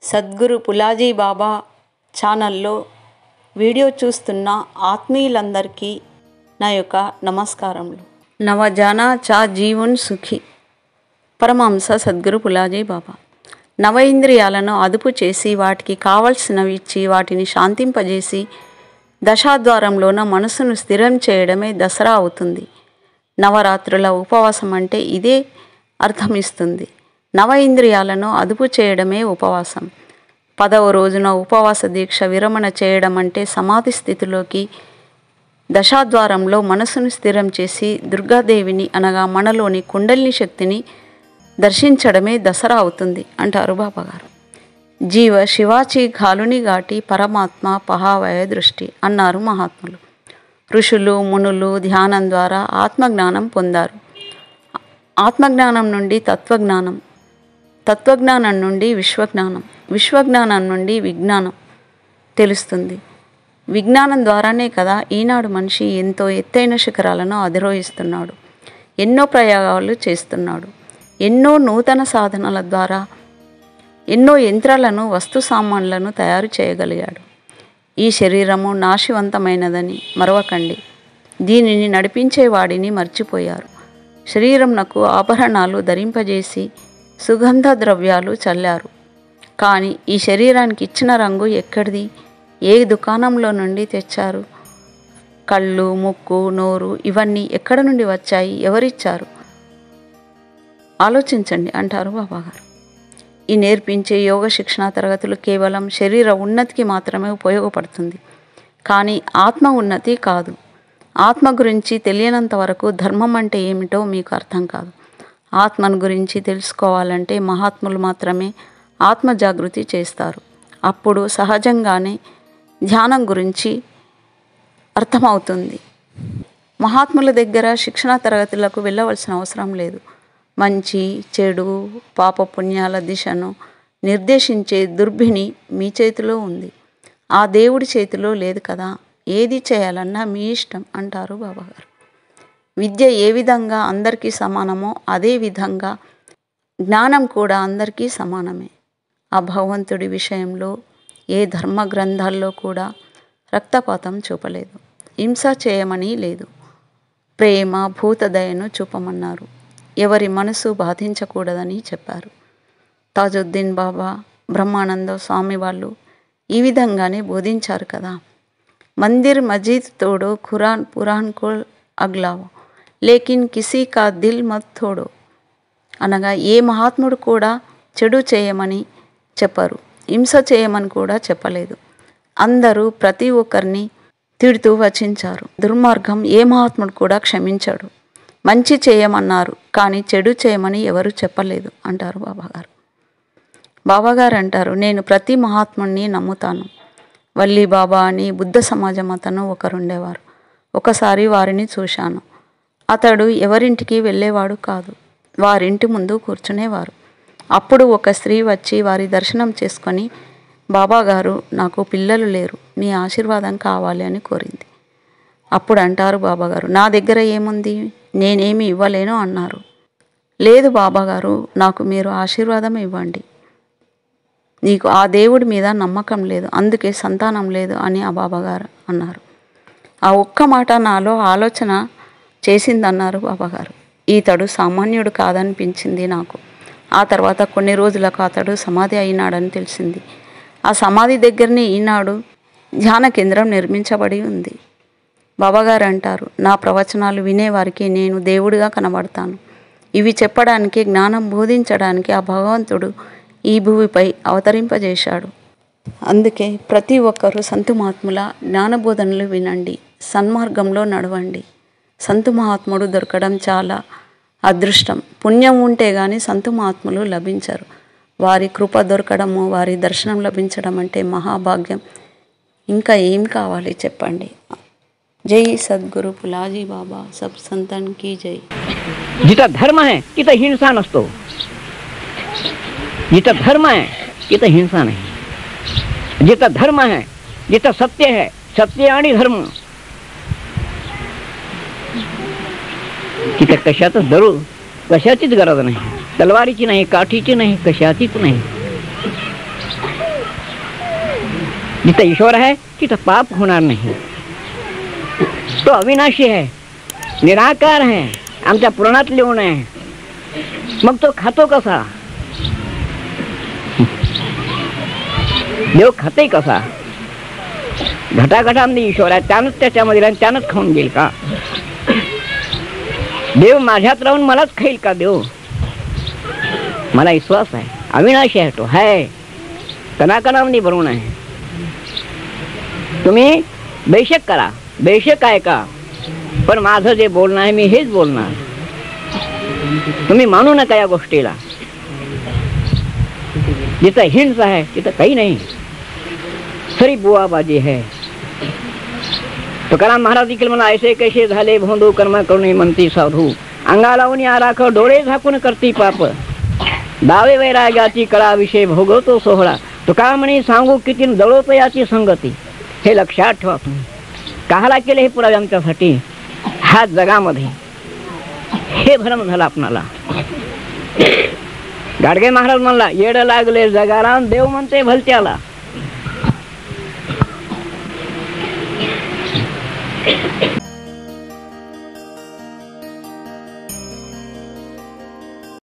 సద్గురు పులాజీ బాబా ఛానల్లో వీడియో చూస్తున్న ఆత్మీయులందరికీ నా యొక్క నమస్కారములు. నవజానా చా జీవన్ సుఖి. పరమహంస సద్గురు పులాజీ బాబా. నవ ఇంద్రియాలను అదుపు చేసి వాటికి కావలసినవి ఇచ్చి వాటిని శాంతింపజేసి దశాద్వారంలోన మనసును స్థిరం చేయడమే దసరా అవుతుంది. నవరాత్రుల ఉపవాసం అంటే ఇదే అర్థమిస్తుంది. నవ ఇంద్రియాలను అదుపు చేయడమే ఉపవాసం. 10వ రోజున ఉపవాస దీక్ష విరమణ చేయడం అంటే సమాధి స్థితిలోకి దశాద్వారంలో మనసును స్థిరం చేసి దుర్గాదేవిని అనగా మనలోని కుండలిని శక్తిని దర్శించడమే దసరా అవుతుంది అంటారు బాబాగారు. జీవ శివాచి ఘాలుని ఘాటి పరమాత్మ పహావయ దృష్టి అన్నారు మహాత్ములు. ఋషులు మునులు ధ్యానం ద్వారా ఆత్మజ్ఞానం పొందారు. ఆత్మజ్ఞానం నుండి తత్వజ్ఞానం, తత్వజ్ఞానం నుండి విశ్వజ్ఞానం, విశ్వజ్ఞానం నుండి విజ్ఞానం తెలుస్తుంది. విజ్ఞానం ద్వారానే కదా ఈనాడు మనిషి ఎంతో ఎత్తైన శిఖరాలను అధిరోహిస్తున్నాడు. ఎన్నో ప్రయోగాలు చేస్తున్నాడు. ఎన్నో నూతన సాధనల ద్వారా ఎన్నో యంత్రాలను వస్తు సామాన్లను తయారు చేయగలిగాడు. ఈ శరీరము నాశవంతమైనదని మరవకండి. దీనిని నడిపించేవాడిని మర్చిపోయారు. శరీరంనకు ఆభరణాలు ధరింపజేసి సుగంధ ద్రవ్యాలు చల్లారు. కానీ ఈ శరీరానికి ఇచ్చిన రంగు ఎక్కడిది? ఏ దుకాణంలో నుండి తెచ్చారు? కళ్ళు, ముక్కు, నోరు ఇవన్నీ ఎక్కడి నుండి వచ్చాయి? ఎవరిచ్చారు? ఆలోచించండి అంటారు బాబాగారు. ఈ నేర్పించే యోగ శిక్షణ తరగతులు కేవలం శరీర ఉన్నతికి మాత్రమే ఉపయోగపడుతుంది. కానీ ఆత్మ ఉన్నతి కాదు. ఆత్మ గురించి తెలియనంత వరకు ధర్మం అంటే ఏమిటో మీకు అర్థం కాదు. ఆత్మను గురించి తెలుసుకోవాలంటే మహాత్ములు మాత్రమే ఆత్మ జాగృతి చేస్తారు. అప్పుడు సహజంగానే ధ్యానం గురించి అర్థమవుతుంది. మహాత్ముల దగ్గర శిక్షణ తరగతులకు వెళ్ళవలసిన అవసరం లేదు. మంచి చెడు పాప పుణ్యాల దిశను నిర్దేశించే దుర్భిని మీ చేతిలో ఉంది. ఆ దేవుడి చేతిలో లేదు కదా. ఏది చేయాలన్నా మీ ఇష్టం అంటారు బాబాగారు. విద్య ఏ విధంగా అందరికీ సమానమో అదే విధంగా జ్ఞానం కూడా అందరికీ సమానమే. ఆ భగవంతుడి విషయంలో ఏ ధర్మ గ్రంథాల్లో కూడా రక్తపాతం చూపలేదు. హింస చేయమని లేదు. ప్రేమ భూతదయను చూపమన్నారు. ఎవరి మనసు బాధించకూడదని చెప్పారు. తాజుద్దీన్ బాబా, బ్రహ్మానంద స్వామి వాళ్ళు ఈ విధంగానే బోధించారు కదా. మందిర్ మస్జిద్ తోడో ఖురాన్ పురాన్ కో అగ్లావో లేకిన్ కిసీ కా దిల్ మత్ తోడో అనగా ఏ మహాత్ముడు కూడా చెడు చేయమని చెప్పరు, హింస చేయమని కూడా చెప్పలేదు. అందరూ ప్రతి ఒక్కరిని తిడుతూ వచించారు. దుర్మార్గం ఏ మహాత్ముడు కూడా క్షమించాడు. మంచి చేయమన్నారు కానీ చెడు చేయమని ఎవరు చెప్పలేదు అంటారు బాబాగారు. బాబాగారు అంటారు, నేను ప్రతి మహాత్ముడిని నమ్ముతాను. వల్లి బాబా అని బుద్ధ సమాజం అతను ఒకరుండేవారు. ఒకసారి వారిని చూశాను. అతడు ఎవరింటికి వెళ్ళేవాడు కాదు. వారింటి ముందు కూర్చునేవారు. అప్పుడు ఒక స్త్రీ వచ్చి వారి దర్శనం చేసుకొని, బాబాగారు నాకు పిల్లలు లేరు, నీ ఆశీర్వాదం కావాలి అని కోరింది. అప్పుడు అంటారు బాబాగారు, నా దగ్గర ఏముంది, నేనేమి ఇవ్వలేను అన్నారు. లేదు బాబాగారు, నాకు మీరు ఆశీర్వాదం ఇవ్వండి. నీకు ఆ దేవుడి మీద నమ్మకం లేదు, అందుకే సంతానం లేదు అని ఆ బాబాగారు అన్నారు. ఆ ఒక్క మాట నాలో ఆలోచన చేసిందన్నారు బాబాగారు. ఈతడు సామాన్యుడు కాదనిపించింది నాకు. ఆ తర్వాత కొన్ని రోజులకు అతడు సమాధి అయినాడని తెలిసింది. ఆ సమాధి దగ్గరనే ఈనాడు ధ్యాన కేంద్రం నిర్మించబడి ఉంది. బాబాగారు అంటారు, నా ప్రవచనాలు వినేవారికి నేను దేవుడిగా కనబడతాను. ఇవి చెప్పడానికి, జ్ఞానం బోధించడానికి ఆ భగవంతుడు ఈ భూమిపై అవతరింపజేశాడు. అందుకే ప్రతి ఒక్కరూ సంతు మహాత్ముల జ్ఞానబోధనలు వినండి, సన్మార్గంలో నడవండి. సంతు మహాత్ముడు దొరకడం చాలా అదృష్టం. పుణ్యం ఉంటే కానీ సంతు మహాత్ములు లభించరు. వారి కృప దొరకడము, వారి దర్శనం లభించడం అంటే మహాభాగ్యం. ఇంకా ఏం కావాలి చెప్పండి. जय सद्गुरु पुलाजी बाबा, सब संतन की जय. जिथं धर्म आहे तिथं हिंसा नसतो. जिथं धर्म आहे तिथं हिंसा नाही. जिथं धर्म आहे, जिथं सत्य आहे, सत्य आणि धर्म तिथं कशाचीच गरज नाही. तलवारीची नाही, काठीची नाही, कशाचीच नाही. जिथं ईश्वर आहे तिथं पाप होणार नाही. तो अविनाशी आहे, निराकार आहे, आमच्या पुराणात लिहून आहे. मग तो खातो कसा? देव खाते कसा? घटाघटामध्ये ईश्वर आहे, त्यानंच त्याच्यामध्ये राहून त्यानंच खाऊन घेईल का? देव माझ्यात राहून मलाच खाईल का देव? मला विश्वास आहे, अविनाशी आहे, तो आहे, कणाकणामध्ये भरून आहे. तुम्ही बेशक करा, बेशक आहे का, पण माझं जे बोलणं आहे मी हेच बोलणार. तुम्ही मानू नका या गोष्टीला. जिथं हिंस आहे तिथं काही नाही, खरी बुवाबाजी है. तुकाराम महाराज देखील म्हणा, ऐसे कैसे झाले भोंदू कर्म करुणी म्हणती साधू, अंगा लावून आराख डोळे झाकून करती पाप, दावे वैराग्याची कळा विषय भोगवतो सोहळा. तुका म्हणे सांगू किती दळवतो याची संगती. हे लक्षात ठेवा. तुम्ही काहाला केले हे पुरावे आमच्यासाठी? ह्या जगामध्ये हे भ्रम झाला आपणाला. गाडगे महाराज म्हणला, येड लागले जगाला देव म्हणते भलत्याला.